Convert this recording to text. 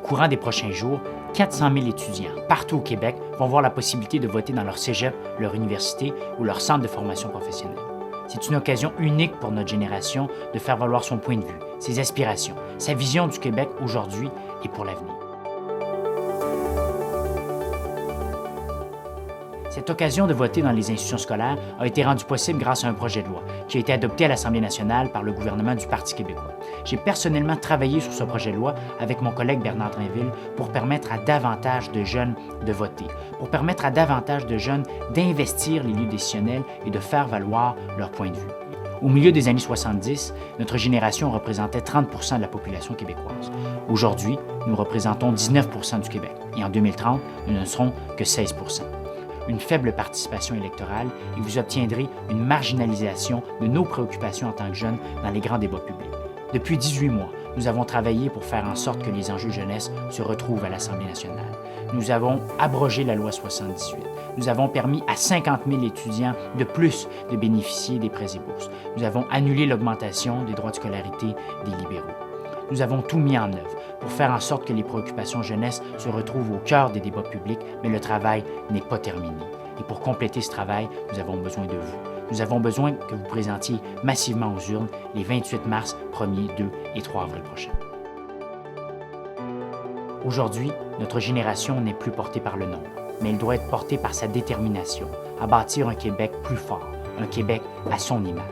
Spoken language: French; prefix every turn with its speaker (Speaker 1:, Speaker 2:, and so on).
Speaker 1: courant des prochains jours, 400 000 étudiants partout au Québec vont voir la possibilité de voter dans leur cégep, leur université ou leur centre de formation professionnelle. C'est une occasion unique pour notre génération de faire valoir son point de vue, ses aspirations, sa vision du Québec aujourd'hui et pour l'avenir. Cette occasion de voter dans les institutions scolaires a été rendue possible grâce à un projet de loi qui a été adopté à l'Assemblée nationale par le gouvernement du Parti québécois. J'ai personnellement travaillé sur ce projet de loi avec mon collègue Bernard Drinville pour permettre à davantage de jeunes de voter, pour permettre à davantage de jeunes d'investir les lieux décisionnels et de faire valoir leur point de vue. Au milieu des années 70, notre génération représentait 30 % de la population québécoise. Aujourd'hui, nous représentons 19 % du Québec et en 2030, nous ne serons que 16 %. Une faible participation électorale et vous obtiendrez une marginalisation de nos préoccupations en tant que jeunes dans les grands débats publics. Depuis 18 mois, nous avons travaillé pour faire en sorte que les enjeux jeunesse se retrouvent à l'Assemblée nationale. Nous avons abrogé la loi 78. Nous avons permis à 50 000 étudiants de plus de bénéficier des prêts et bourses. Nous avons annulé l'augmentation des droits de scolarité des libéraux. Nous avons tout mis en œuvre pour faire en sorte que les préoccupations jeunesse se retrouvent au cœur des débats publics, mais le travail n'est pas terminé. Et pour compléter ce travail, nous avons besoin de vous. Nous avons besoin que vous présentiez massivement aux urnes les 28 mars, 1er, 2 et 3 avril prochains. Aujourd'hui, notre génération n'est plus portée par le nombre, mais elle doit être portée par sa détermination à bâtir un Québec plus fort, un Québec à son image.